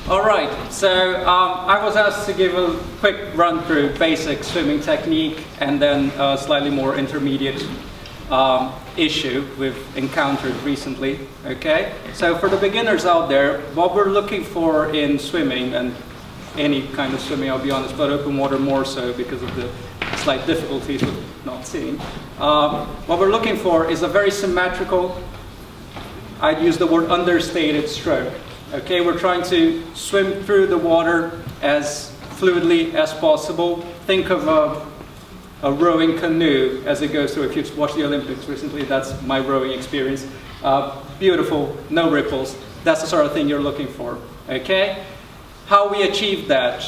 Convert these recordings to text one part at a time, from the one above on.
All right, so I was asked to give a quick run through basic swimming technique and then a slightly more intermediate issue we've encountered recently, okay? So for the beginners out there, what we're looking for in swimming, and any kind of swimming, I'll be honest, but open water more so because of the slight difficulties with not seeing. What we're looking for is a very symmetrical, I'd use the word understated stroke. Okay, we're trying to swim through the water as fluidly as possible. Think of a rowing canoe as it goes through. If you've watched the Olympics recently, that's my rowing experience. Beautiful, no ripples. That's the sort of thing you're looking for. Okay, how we achieve that?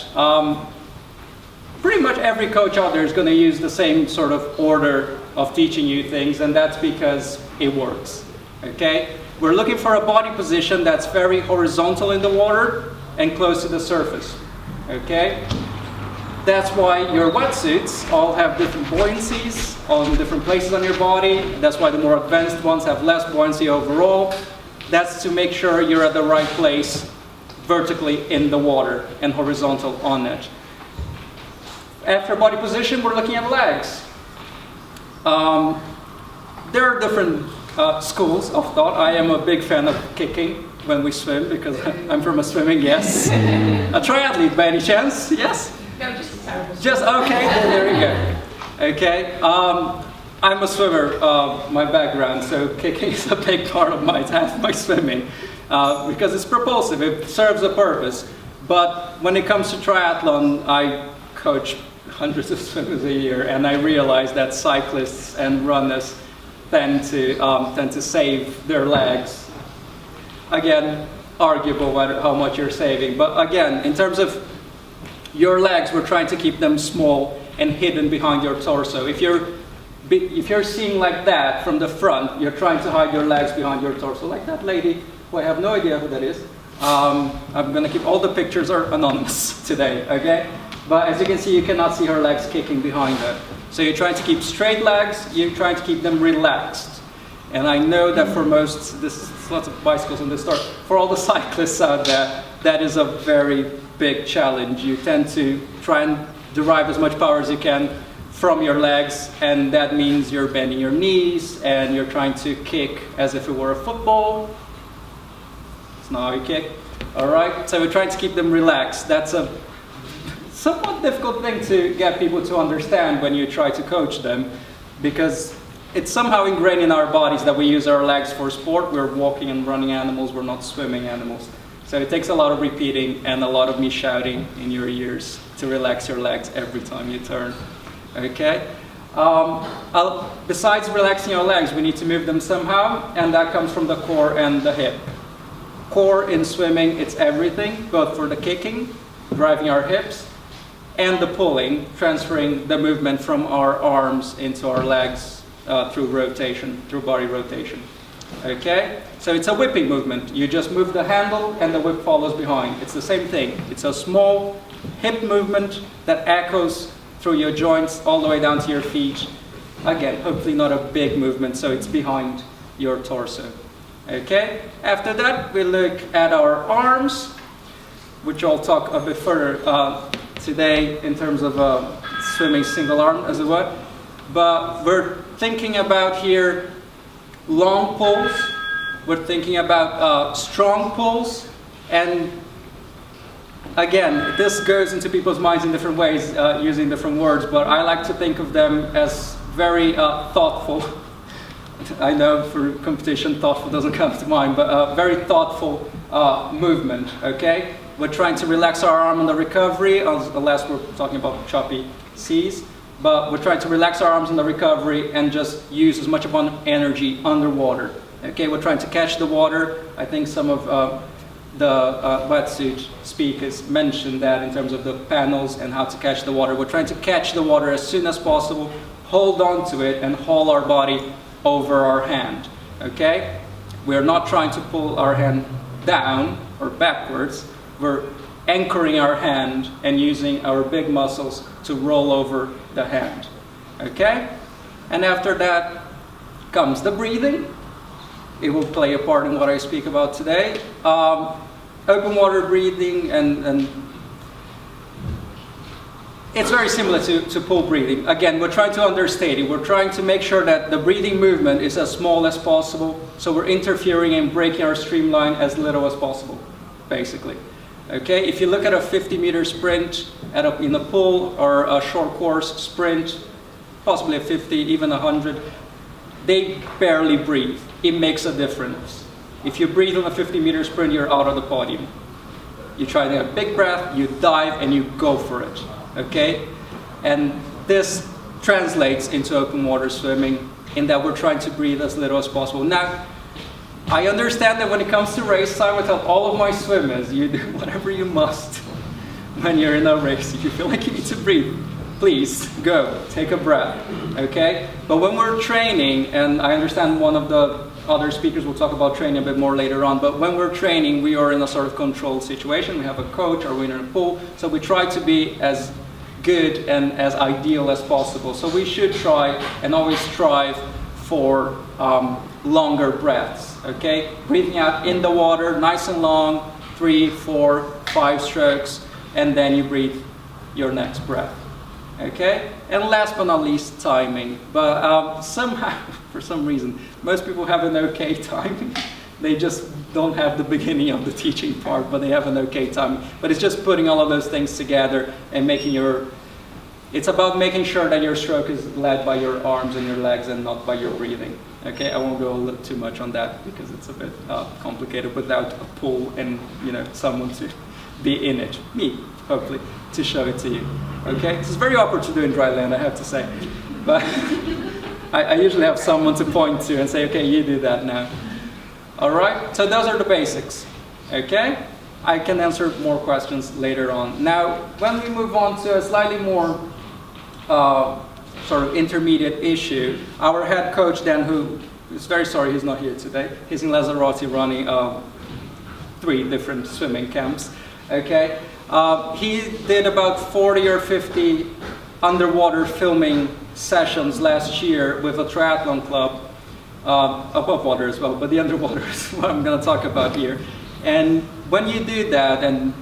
Pretty much every coach out there is going to use the same sort of order of teaching you things, and that's because it works. Okay. We're looking for a body position that's very horizontal in the water and close to the surface, okay? That's why your wetsuits all have different buoyancies on different places on your body. That's why the more advanced ones have less buoyancy overall. That's to make sure you're at the right place vertically in the water and horizontal on it. After body position, we're looking at legs. There are different schools of thought. I am a big fan of kicking when we swim because I'm from a swimming, yes. A triathlete by any chance? Yes? No, just Just, okay, there you go. Okay, I'm a swimmer, my background, so kicking is a big part of my swimming because it's propulsive, it serves a purpose. But when it comes to triathlon, I coach hundreds of swimmers a year, and I realize that cyclists and runners tend to save their legs. Again, arguable how much you're saving. But again, in terms of your legs, we're trying to keep them small and hidden behind your torso. If you're seeing like that from the front, you're trying to hide your legs behind your torso, like that lady, who I have no idea who that is. I'm going to keep all the pictures are anonymous today, okay? But as you can see, you cannot see her legs kicking behind her. So you're trying to keep straight legs, you're trying to keep them relaxed. And I know that for most, there's lots of bicycles in this store, for all the cyclists out there, that is a very big challenge. You tend to try and derive as much power as you can from your legs, and that means you're bending your knees, and you're trying to kick as if it were a football. It's not how you kick. All right, so we're trying to keep them relaxed. That's a somewhat difficult thing to get people to understand when you try to coach them, because it's somehow ingrained in our bodies that we use our legs for sport. We're walking and running animals, we're not swimming animals. So it takes a lot of repeating and a lot of me shouting in your ears to relax your legs every time you turn. Okay? Besides relaxing your legs, we need to move them somehow, and that comes from the core and the hip. Core in swimming, it's everything, both for the kicking, driving our hips, and the pulling, transferring the movement from our arms into our legs through rotation, through body rotation. Okay? So it's a whipping movement. You just move the handle and the whip follows behind. It's the same thing. It's a small hip movement that echoes through your joints all the way down to your feet. Again, hopefully not a big movement, so it's behind your torso. Okay? After that, we look at our arms, which I'll talk a bit further today in terms of swimming single arm, as it were. But we're thinking about here long pulls, we're thinking about strong pulls, and again, this goes into people's minds in different ways using different words, but I like to think of them as very thoughtful. I know for competition, thoughtful doesn't come to mind, but very thoughtful movement, okay? We're trying to relax our arm on the recovery, unless we're talking about choppy seas. But we're trying to relax our arms in the recovery and just use as much of our energy underwater. Okay, we're trying to catch the water. I think some of the wetsuit speakers mentioned that in terms of the panels and how to catch the water. We're trying to catch the water as soon as possible, hold on to it, and haul our body over our hand. Okay? We're not trying to pull our hand down or backwards. We're anchoring our hand and using our big muscles to roll over the hand. Okay? And after that comes the breathing. It will play a part in what I speak about today. open water breathing, and it's very similar to pool breathing. Again, we're trying to understate it. We're trying to make sure that the breathing movement is as small as possible, so we're interfering and breaking our streamline as little as possible, basically. Okay, if you look at a 50-meter sprint in a pool, or a short course sprint, possibly a 50, even 100, they barely breathe. It makes a difference. If you breathe on a 50-meter sprint, you're out of the podium. You try to have a big breath, you dive, and you go for it. Okay? And this translates into open water swimming in that we're trying to breathe as little as possible. Now, I understand that when it comes to race, I would tell all of my swimmers, you do whatever you must when you're in a race. If you feel like you need to breathe, please go, take a breath, okay? But when we're training, and I understand one of the other speakers will talk about training a bit more later on, but when we're training, we are in a sort of controlled situation. We have a coach or we're in a pool, so we try to be as good and as ideal as possible. So we should try and always strive for longer breaths, okay? Breathing out in the water, nice and long, 3, 4, 5 strokes, and then you breathe your next breath, okay? And last but not least, timing. But somehow, for some reason, most people have an okay timing. They just don't have the beginning of the teaching part, but they have an okay timing. But it's just putting all of those things together and making it's about making sure that your stroke is led by your arms and your legs and not by your breathing. Okay, I won't go too much on that because it's a bit complicated without a pool and someone to be in it. Me, hopefully, to show it to you. Okay, this is very awkward to do in dry land, I have to say. But I usually have someone to point to and say, okay, you do that now. All right, so those are the basics. Okay, I can answer more questions later on. Now, when we move on to a slightly more sort of intermediate issue, our head coach Dan, who is very sorry he's not here today, he's in Lanzarote running 3 different swimming camps. Okay, he did about 40 or 50 underwater filming sessions last year with a triathlon club, above water as well, but the underwater is what I'm going to talk about here. And when you do that, and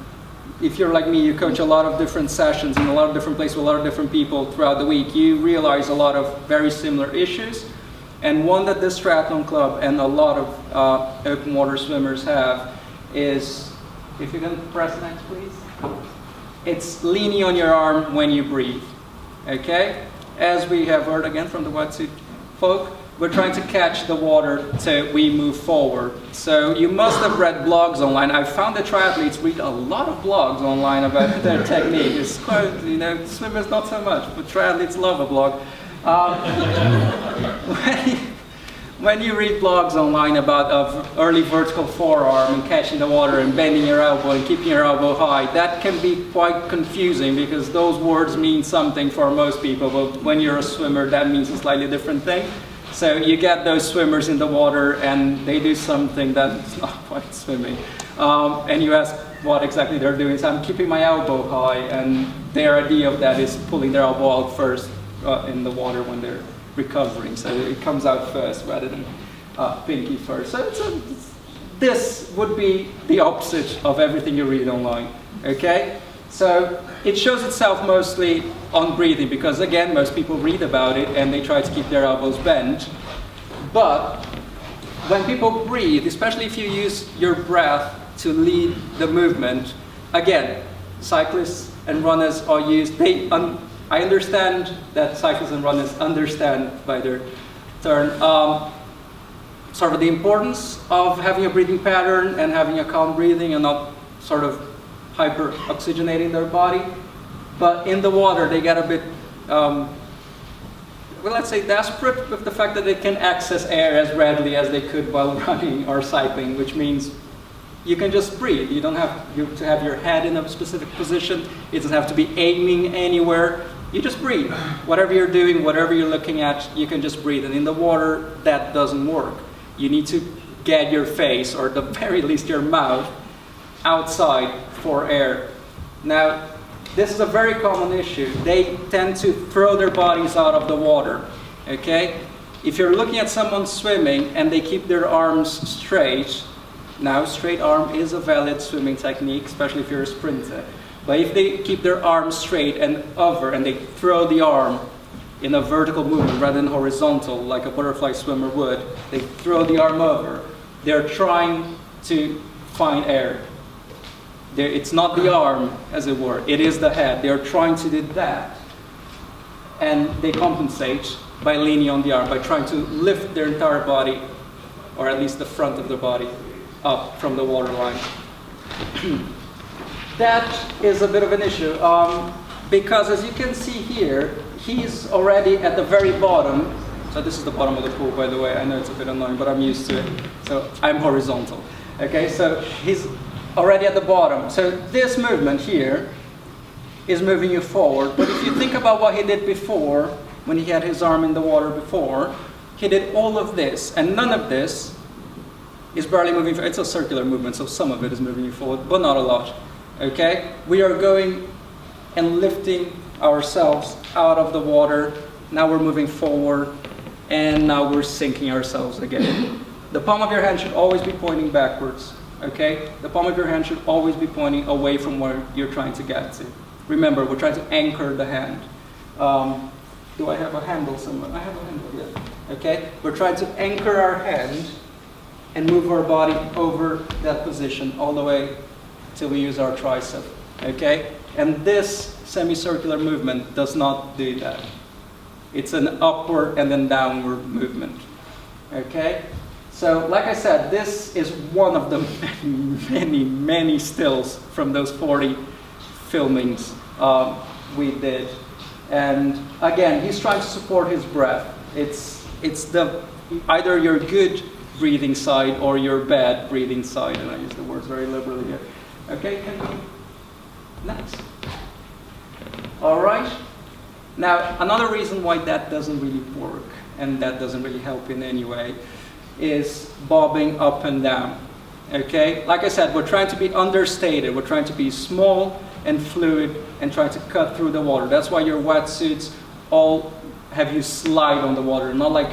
if you're like me, you coach a lot of different sessions in a lot of different places with a lot of different people throughout the week, you realize a lot of very similar issues. And one that this triathlon club and a lot of open water swimmers have is, if you can press next please, it's leaning on your arm when you breathe. Okay? As we have heard again from the wetsuit folk, we're trying to catch the water so we move forward. So you must have read blogs online. I found that triathletes read a lot of blogs online about their technique. It's quite, swimmers not so much, but triathletes love a blog. When you read blogs online about early vertical forearm and catching the water and bending your elbow and keeping your elbow high, that can be quite confusing because those words mean something for most people, but when you're a swimmer, that means a slightly different thing. So you get those swimmers in the water and they do something that's not quite swimming. And you ask what exactly they're doing. So I'm keeping my elbow high, and their idea of that is pulling their elbow out first in the water when they're recovering. So it comes out first rather than pinky first. So this would be the opposite of everything you read online. Okay? So it shows itself mostly on breathing because, again, most people read about it and they try to keep their elbows bent. But when people breathe, especially if you use your breath to lead the movement, again, cyclists and runners are used. I understand that cyclists and runners understand by their turn sort of the importance of having a breathing pattern and having a calm breathing and not sort of hyper-oxygenating their body. But in the water, they get a bit, well, let's say desperate with the fact that they can access air as readily as they could while running or cycling, which means you can just breathe. You don't have to have your head in a specific position. It doesn't have to be aiming anywhere. You just breathe. Whatever you're doing, whatever you're looking at, you can just breathe. And in the water, that doesn't work. You need to get your face, or at the very least your mouth, outside for air. Now, this is a very common issue. They tend to throw their bodies out of the water. Okay? If you're looking at someone swimming and they keep their arms straight, Now, straight arm is a valid swimming technique, especially if you're a sprinter. But if they keep their arm straight and over, and they throw the arm in a vertical movement rather than horizontal, like a butterfly swimmer would, they throw the arm over, they're trying to find air. It's not the arm, as it were, it is the head. They're trying to do that. And they compensate by leaning on the arm, by trying to lift their entire body, or at least the front of the body, up from the waterline. That is a bit of an issue, because as you can see here, he's already at the very bottom. So this is the bottom of the pool, by the way. I know it's a bit annoying, but I'm used to it. So I'm horizontal. Okay, so he's already at the bottom. So this movement here is moving you forward. But if you think about what he did before, when he had his arm in the water before, he did all of this, and none of this is barely moving forward. It's a circular movement, so some of it is moving you forward, but not a lot. Okay? We are going and lifting ourselves out of the water. Now we're moving forward, and now we're sinking ourselves again. The palm of your hand should always be pointing backwards. Okay? The palm of your hand should always be pointing away from where you're trying to get to. Remember, we're trying to anchor the hand. Do I have a handle somewhere? I have a handle, yeah. Okay? We're trying to anchor our hand and move our body over that position all the way till we use our tricep. Okay? And this semicircular movement does not do that. It's an upward and then downward movement. Okay? So, like I said, this is one of the many stills from those 40 filmings we did. And again, he's trying to support his breath. It's the either your good breathing side or your bad breathing side, and I use the words very liberally here. Okay, can we next? All right. Now, another reason why that doesn't really work and that doesn't really help in any way is bobbing up and down. Okay, like I said, we're trying to be understated. We're trying to be small and fluid and trying to cut through the water. That's why your wetsuits all have you slide on the water, not like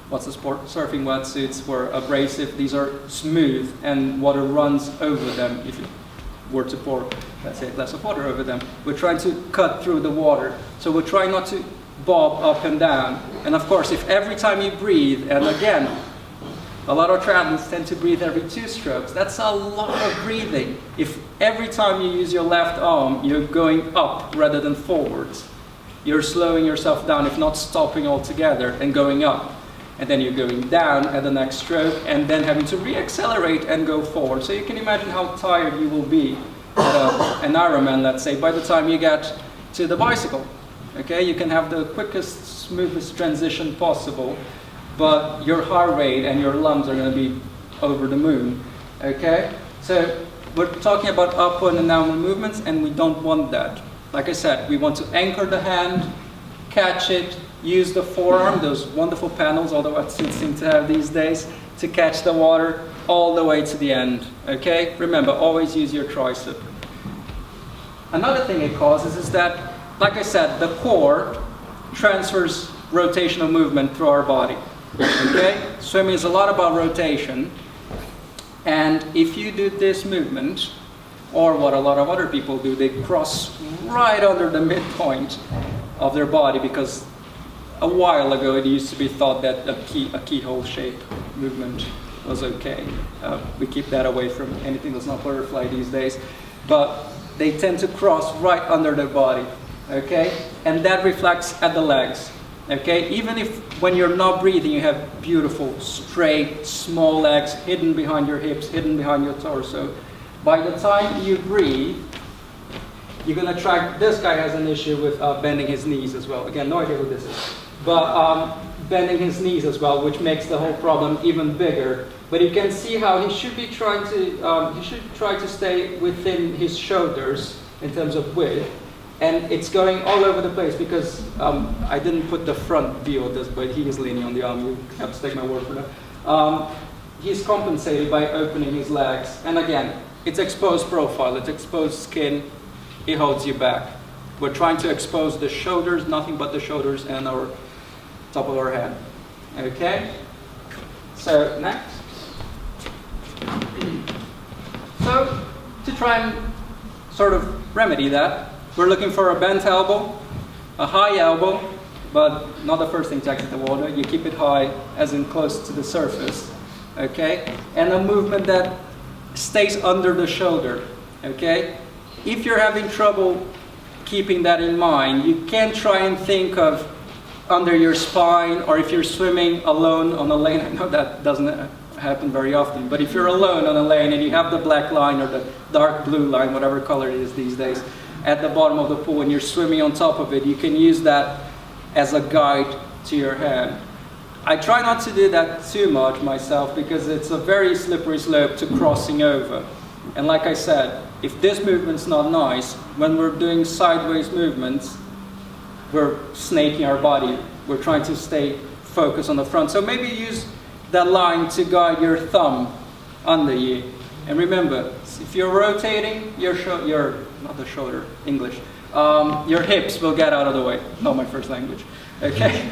what's the sport? Surfing wetsuits were abrasive. These are smooth and water runs over them. If you were to pour, let's say, a glass of water over them, we're trying to cut through the water. So we're trying not to bob up and down. And of course, if every time you breathe, and again, a lot of triathletes tend to breathe every 2 strokes. That's a lot of breathing. If every time you use your left arm, you're going up rather than forwards, you're slowing yourself down, if not stopping altogether and going up. And then you're going down at the next stroke and then having to re-accelerate and go forward. So you can imagine how tired you will be at an Ironman, let's say, by the time you get to the bicycle. Okay, you can have the quickest, smoothest transition possible, but your heart rate and your lungs are going to be over the moon. Okay? So we're talking about upward and downward movements, and we don't want that. Like I said, we want to anchor the hand, catch it, use the forearm, those wonderful panels, all the wetsuits seem to have these days, to catch the water all the way to the end. Okay? Remember, always use your tricep. Another thing it causes is that, like I said, the core transfers rotational movement through our body. Okay? Swimming is a lot about rotation, and if you do this movement, or what a lot of other people do, they cross right under the midpoint of their body, because a while ago it used to be thought that a keyhole shape movement was okay. We keep that away from anything that's not butterfly these days, but they tend to cross right under their body. Okay? And that reflects at the legs. Okay, even if when you're not breathing you have beautiful, straight, small legs hidden behind your hips, hidden behind your torso, by the time you breathe, you're going to try. This guy has an issue with bending his knees as well. Again, no idea who this is. But bending his knees as well, which makes the whole problem even bigger. But you can see how he should be trying to, he should try to stay within his shoulders in terms of width. And it's going all over the place because I didn't put the front view of this, but he is leaning on the arm. You have to take my word for that. He's compensated by opening his legs. And again, it's exposed profile, it's exposed skin. It holds you back. We're trying to expose the shoulders, nothing but the shoulders and our top of our head. Okay? So next. try and sort of remedy that, we're looking for a bent elbow, a high elbow, but not the first thing to exit the water. You keep it high, as in close to the surface, okay? And a movement that stays under the shoulder, okay? If you're having trouble keeping that in mind, you can try and think of under your spine, or if you're swimming alone on a lane. I know that doesn't happen very often, but if you're alone on a lane and you have the black line or the dark blue line, whatever color it is these days, at the bottom of the pool and you're swimming on top of it, you can use that as a guide to your hand. I try not to do that too much myself because it's a very slippery slope to crossing over. And like I said, if this movement's not nice, when we're doing sideways movements, we're snaking our body. We're trying to stay focused on the front. So maybe use that line to guide your thumb under you. And remember, if you're rotating, your hips will get out of the way. Not my first language, okay?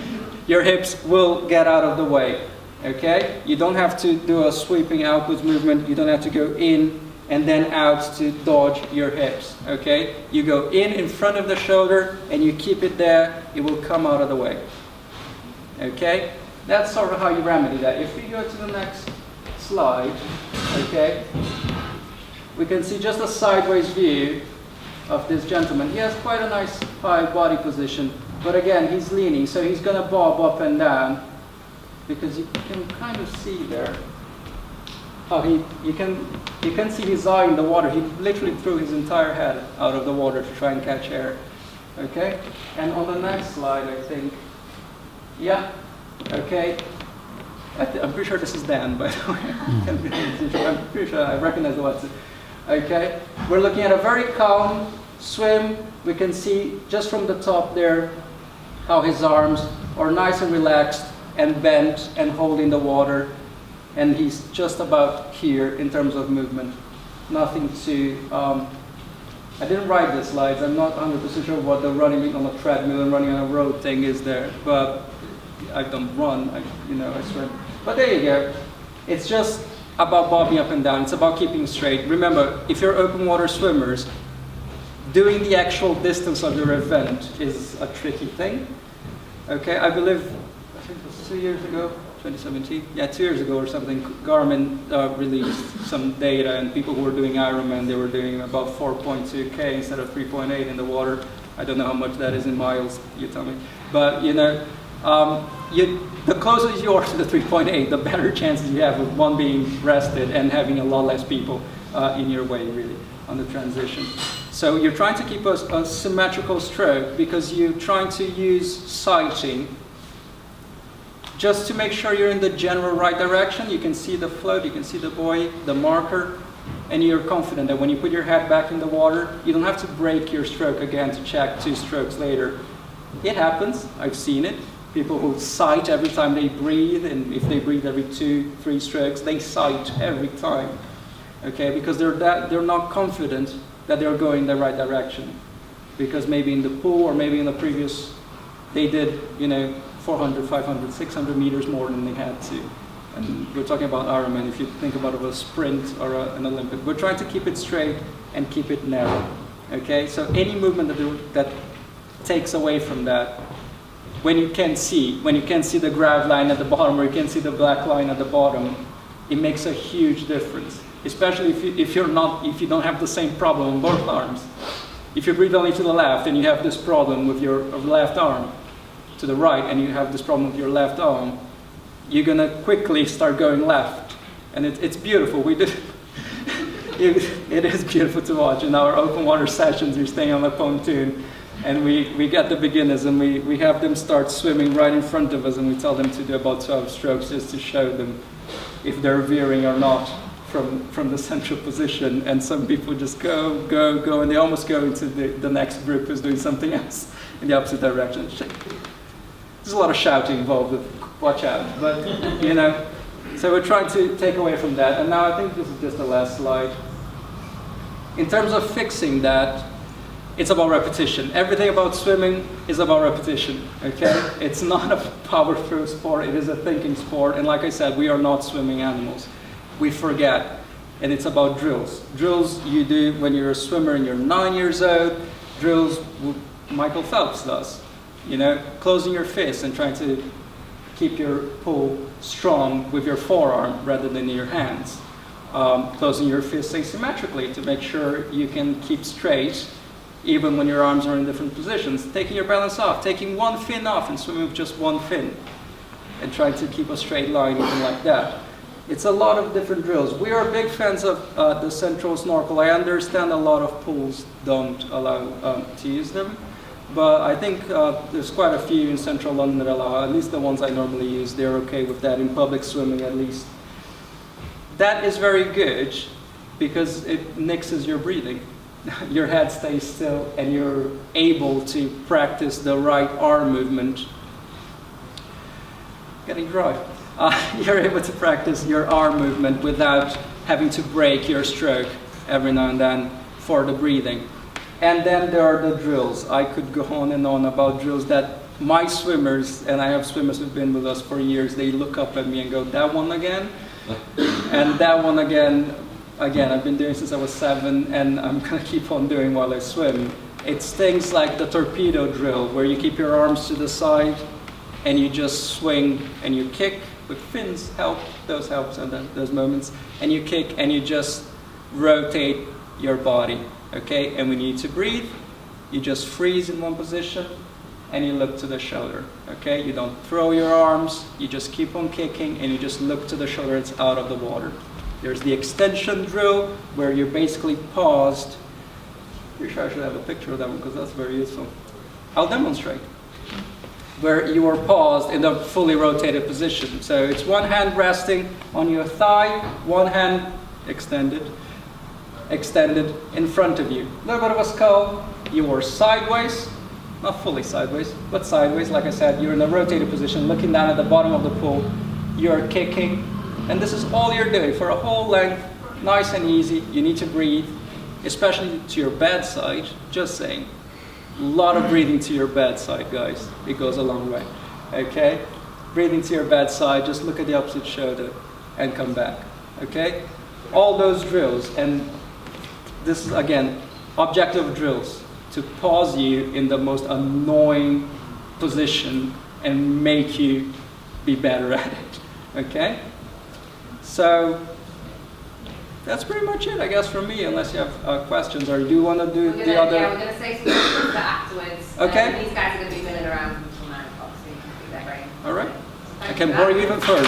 Your hips will get out of the way, okay? You don't have to do a sweeping outwards movement. You don't have to go in and then out to dodge your hips, okay? You go in front of the shoulder and you keep it there, it will come out of the way, okay? That's sort of how you remedy that. If we go to the next slide, okay, we can see just a sideways view of this gentleman. He has quite a nice high body position, but again, he's leaning, so he's gonna bob up and down because you can kind of see there. Oh, you can see his eye in the water. He literally threw his entire head out of the water to try and catch air. Okay? And on the next slide, I think, yeah, okay. I'm pretty sure this is Dan, by the way. I'm pretty sure I recognize the words. Okay? We're looking at a very calm swim. We can see just from the top there how his arms are nice and relaxed and bent and holding the water. And he's just about here in terms of movement. Nothing to, I didn't write the slides. I'm not 100% sure what the running on a treadmill and running on a road thing is there. But I don't run, I swim. But there you go. It's just about bobbing up and down. It's about keeping straight. Remember, if you're open water swimmers, doing the actual distance of your event is a tricky thing. Okay, I think it was 2 years ago. 2017, yeah, 2 years ago or something, Garmin released some data, and people who were doing Ironman, they were doing about 4.2K instead of 3.8 in the water. I don't know how much that is in miles, you tell me. But, the closer you are to the 3.8, the better chances you have of one being rested and having a lot less people in your way, really, on the transition. So you're trying to keep a symmetrical stroke because you're trying to use sighting just to make sure you're in the general right direction. You can see the float, you can see the buoy, the marker, and you're confident that when you put your head back in the water, you don't have to break your stroke again to check 2 strokes later. It happens, I've seen it. People who sight every time they breathe, and if they breathe every 2-3 strokes, they sight every time, okay? Because they're not confident that they're going the right direction. Because maybe in the pool or maybe in the previous, they did, 400, 500, 600 meters more than they had to. And we're talking about Ironman, if you think about a sprint or an Olympic. We're trying to keep it straight and keep it narrow, okay? So any movement that takes away from that, when you can see the grav line at the bottom or you can see the black line at the bottom, it makes a huge difference. Especially if you don't have the same problem on both arms. If you breathe only to the left and you have this problem with your left arm, to the right, and you have this problem with your left arm, you're gonna quickly start going left, and it's beautiful. We did. It is beautiful to watch. In our open water sessions, we're staying on the pontoon, and we get the beginners, and we have them start swimming right in front of us, and we tell them to do about 12 strokes just to show them if they're veering or not from the central position. And some people just go, and they almost go into the next group who's doing something else in the opposite direction. There's a lot of shouting involved, watch out, but so we're trying to take away from that. And now I think this is just the last slide. In terms of fixing that, it's about repetition. Everything about swimming is about repetition, okay? It's not a power through sport, it is a thinking sport. And like I said, we are not swimming animals. We forget. and it's about drills. Drills you do when you're a swimmer and you're 9 years old. Drills Michael Phelps does. You know, closing your fist and trying to keep your pull strong with your forearm rather than your hands. Closing your fist asymmetrically to make sure you can keep straight even when your arms are in different positions. Taking your balance off, taking one fin off and swimming with just one fin. And trying to keep a straight line, even like that. It's a lot of different drills. We are big fans of the central snorkel. I understand a lot of pools don't allow to use them. But I think there's quite a few in central London that allow, at least the ones I normally use, they're okay with that, in public swimming at least. That is very good because it nixes your breathing. Your head stays still and you're able to practice the right arm movement. Getting dry. You're able to practice your arm movement without having to break your stroke every now and then for the breathing. And then there are the drills. I could go on and on about drills that my swimmers, and I have swimmers who've been with us for years, they look up at me and go, that one again? And that one again, I've been doing since I was 7, and I'm going to keep on doing while I swim. It's things like the torpedo drill, where you keep your arms to the side, and you just swing and you kick with fins. Those helps at those moments. And you kick and you just rotate your body, okay? And when you need to breathe, you just freeze in one position and you look to the shoulder, okay? You don't throw your arms, you just keep on kicking and you just look to the shoulder, it's out of the water. There's the extension drill where you're basically paused. Pretty sure I should have a picture of that one because that's very useful. I'll demonstrate. Where you are paused in a fully rotated position. So it's one hand resting on your thigh, one hand extended in front of you. A little bit of a skull, you are sideways, not fully sideways, but sideways. Like I said, you're in a rotated position, looking down at the bottom of the pool, you're kicking, and this is all you're doing for a whole length, nice and easy. You need to breathe, especially to your bedside, just saying. A lot of breathing to your bedside, guys. It goes a long way, okay? Breathing to your bedside, just look at the opposite shoulder and come back, okay? All those drills, and this is, again, objective drills to pause you in the most annoying position and make you be better at it, okay? So, that's pretty much it, I guess, from me, unless you have questions, or do you want to do the other? Yeah, we're going to say some stuff afterwards. Okay. These guys are going to be milling around until 9 o'clock, so you can do that, right? All right. I can bore you even further.